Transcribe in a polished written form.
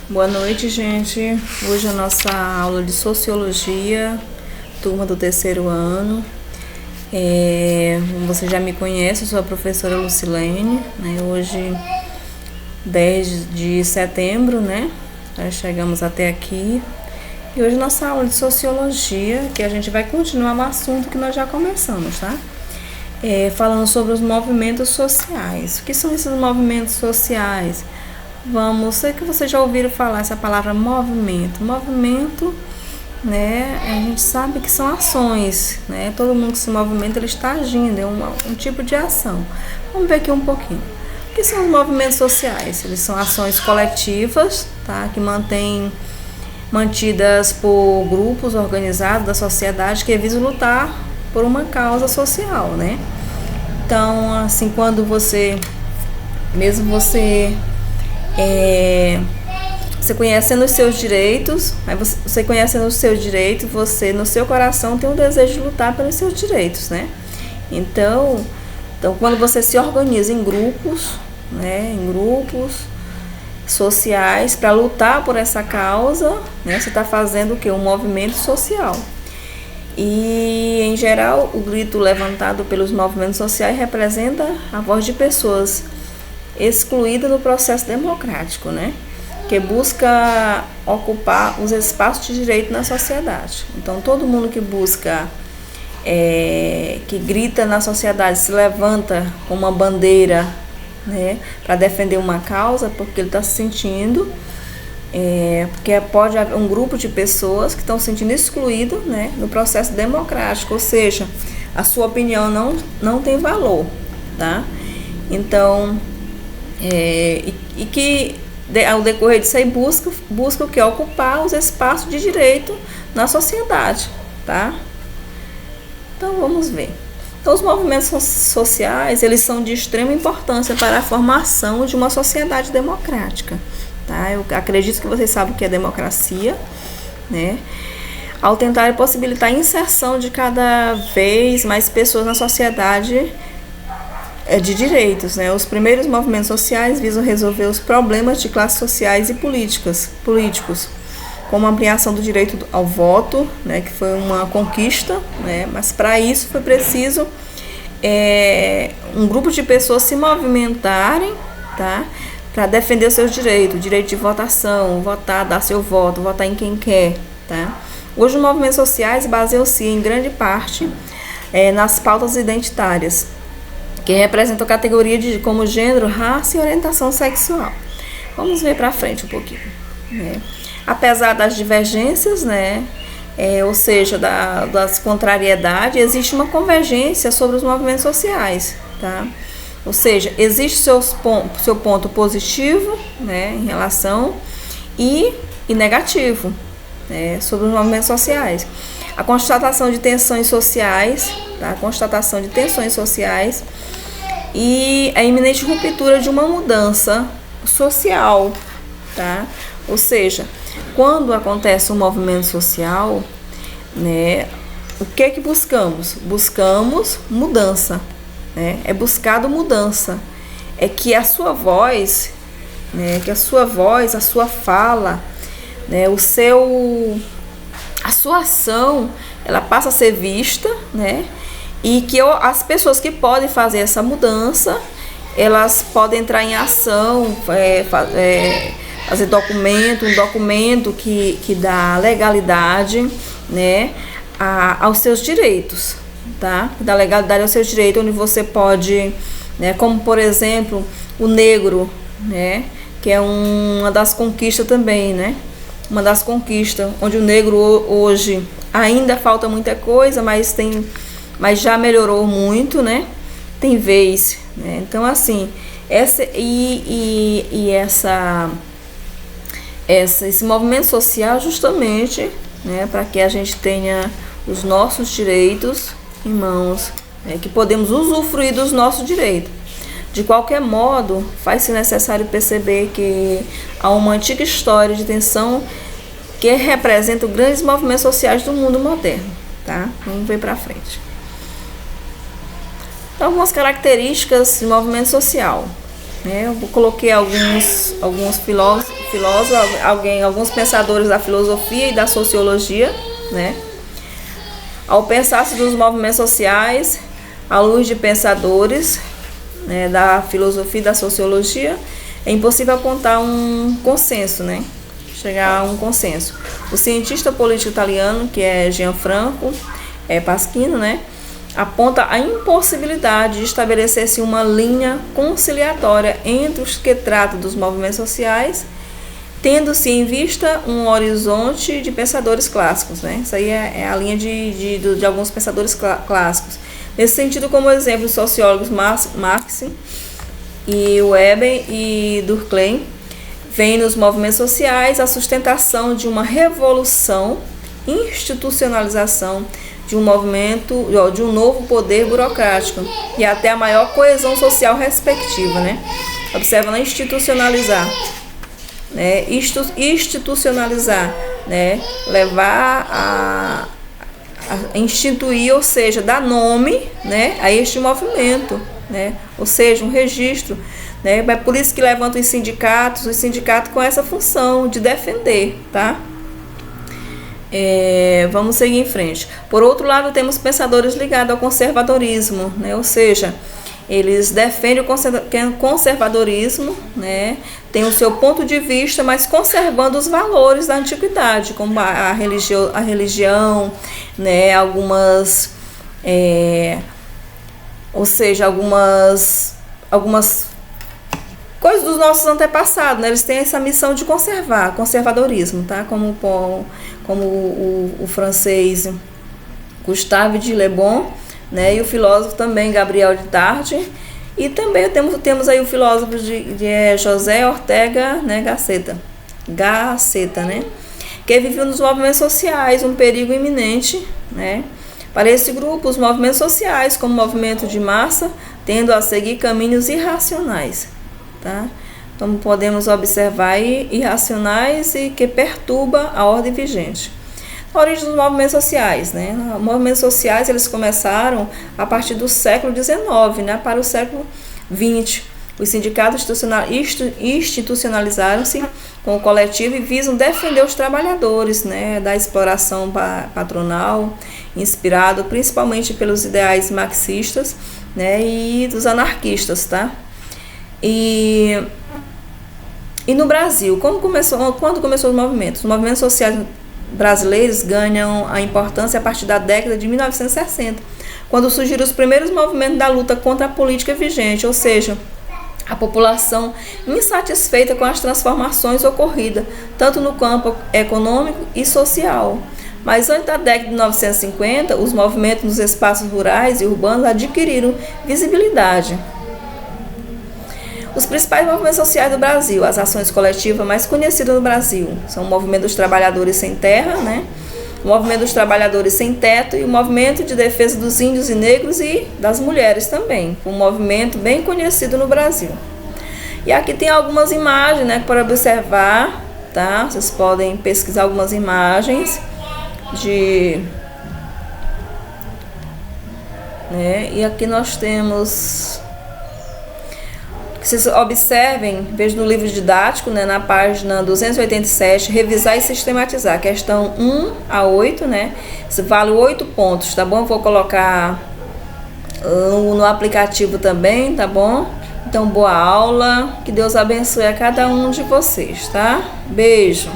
Boa noite, gente. Hoje é a nossa aula de Sociologia, turma do terceiro ano. Como você já me conhece, eu sou a professora Lucilene, né? Hoje, 10 de setembro, né? Já chegamos até aqui. E hoje nossa aula de Sociologia, que a gente vai continuar o assunto que nós já começamos, tá? Falando sobre os movimentos sociais. O que são esses movimentos sociais? Sei que vocês já ouviram falar essa palavra movimento. Movimento, né, a gente sabe que são ações, né? Todo mundo que se movimenta, ele está agindo, é um tipo de ação. Vamos ver aqui um pouquinho. O que são os movimentos sociais? Eles são ações coletivas, tá? Que mantidas por grupos organizados da sociedade que visam lutar por uma causa social, né? Então, assim, quando você conhecendo os seus direitos, você conhecendo os seus direitos, você no seu coração tem um desejo de lutar pelos seus direitos, né? Então quando você se organiza em grupos, né, em grupos sociais para lutar por essa causa, né, você está fazendo o quê? Um movimento social. E, em geral, o grito levantado pelos movimentos sociais representa a voz de pessoas excluídas do processo democrático, né? Que busca ocupar os espaços de direito na sociedade. Então, todo mundo que busca, que grita na sociedade, se levanta com uma bandeira, né, para defender uma causa, porque ele está se sentindo, porque pode haver um grupo de pessoas que estão se sentindo excluído, né, no processo democrático, ou seja, a sua opinião não tem valor, tá? Então, que ao decorrer disso aí busca o que? Ocupar os espaços de direito na sociedade, tá? Então vamos ver. Então os movimentos sociais, eles são de extrema importância para a formação de uma sociedade democrática, tá? Eu acredito que vocês sabem o que é democracia, né? Ao tentar possibilitar a inserção de cada vez mais pessoas na sociedade de direitos, né? Os primeiros movimentos sociais visam resolver os problemas de classes sociais e políticos, como a ampliação do direito ao voto, né? Que foi uma conquista, né? Mas para isso foi preciso um grupo de pessoas se movimentarem, tá? Para defender os seus direitos, direito de votação, votar, dar seu voto, votar em quem quer, tá? Hoje os movimentos sociais baseiam-se em grande parte nas pautas identitárias, que representam categorias como gênero, raça e orientação sexual. Vamos ver para frente um pouquinho, né? Apesar das divergências, né, ou seja, das contrariedades, existe uma convergência sobre os movimentos sociais, tá? Ou seja, existe seu ponto positivo, né, em relação e negativo, né, sobre os movimentos sociais. A constatação de tensões sociais, tá? E a iminente ruptura de uma mudança social, tá? Ou seja, quando acontece um movimento social, né, o que buscamos? Buscamos mudança, né? É buscado mudança. É que a sua voz, né, a sua fala, né, a sua ação, ela passa a ser vista, né? E que as pessoas que podem fazer essa mudança, elas podem entrar em ação, fazer um documento que dá legalidade, né, aos seus direitos, tá? Dá legalidade aos seus direitos, onde você pode, né, como por exemplo, o negro, né, que é uma das conquistas também, né? Uma das conquistas, onde o negro hoje ainda falta muita coisa, mas já melhorou muito, né? Tem vez, né? Então, assim, esse movimento social justamente, né, para que a gente tenha os nossos direitos em mãos, né, que podemos usufruir dos nossos direitos. De qualquer modo, faz-se necessário perceber que há uma antiga história de tensão que representa os grandes movimentos sociais do mundo moderno, tá? Vamos ver para frente. Então, algumas características de movimento social, Eu coloquei alguns filósofos, alguns pensadores da filosofia e da sociologia, né? Ao pensar-se dos movimentos sociais, à luz de pensadores, né, da filosofia e da sociologia, é impossível apontar um consenso, né? Chegar a um consenso. O cientista político italiano, que é Gianfranco Pasquino, né, aponta a impossibilidade de estabelecer-se uma linha conciliatória entre os que tratam dos movimentos sociais, tendo-se em vista um horizonte de pensadores clássicos, né? Isso aí é a linha de alguns pensadores clássicos. Nesse sentido, como exemplo, os sociólogos Marx e Weber e Durkheim veem nos movimentos sociais a sustentação de uma revolução, institucionalização de um movimento, de um novo poder burocrático e até a maior coesão social respectiva, né? Observa na institucionalizar, né? Institucionalizar, né? Levar a instituir, ou seja, dar nome, né, a este movimento, né? Ou seja, um registro, né? É por isso que levantam os sindicatos com essa função de defender, tá? Vamos seguir em frente. Por outro lado, temos pensadores ligados ao conservadorismo, né? Ou seja, eles defendem o conservadorismo, né? Tem o seu ponto de vista, mas conservando os valores da antiguidade, como a religião, né? Algumas coisas dos nossos antepassados, né? Eles têm essa missão de conservar, conservadorismo, tá? Como o francês Gustave de Le Bon, né? E o filósofo também Gabriel de Tarde, e também temos aí o filósofo de José Ortega, né? Gasset, né? Que viveu nos movimentos sociais um perigo iminente, né? Para esse grupo, os movimentos sociais, como movimento de massa, tendo a seguir caminhos irracionais, tá? Então podemos observar aí irracionais e que perturba a ordem vigente. A origem dos movimentos sociais, né? Os movimentos sociais, eles começaram a partir do século XIX, né, para o século XX. Os sindicatos institucionalizaram-se com o coletivo e visam defender os trabalhadores, né, da exploração patronal, inspirado principalmente pelos ideais marxistas, né, e dos anarquistas, tá? E no Brasil, quando começou os movimentos? Os movimentos sociais brasileiros ganham a importância a partir da década de 1960, quando surgiram os primeiros movimentos da luta contra a política vigente, ou seja, a população insatisfeita com as transformações ocorridas, tanto no campo econômico e social. Mas antes da década de 1950, os movimentos nos espaços rurais e urbanos adquiriram visibilidade. Os principais movimentos sociais do Brasil, as ações coletivas mais conhecidas no Brasil, são o Movimento dos Trabalhadores Sem Terra, né? O Movimento dos Trabalhadores Sem Teto e o Movimento de Defesa dos Índios e Negros e das Mulheres também, um movimento bem conhecido no Brasil. E aqui tem algumas imagens, né, para observar, tá? Vocês podem pesquisar algumas imagens né? E aqui nós temos... Vocês observem, veja no livro didático, né, na página 287, revisar e sistematizar, questão 1 a 8, né? Isso vale 8 pontos, tá bom? Vou colocar no aplicativo também, tá bom? Então, boa aula, que Deus abençoe a cada um de vocês, tá? Beijo!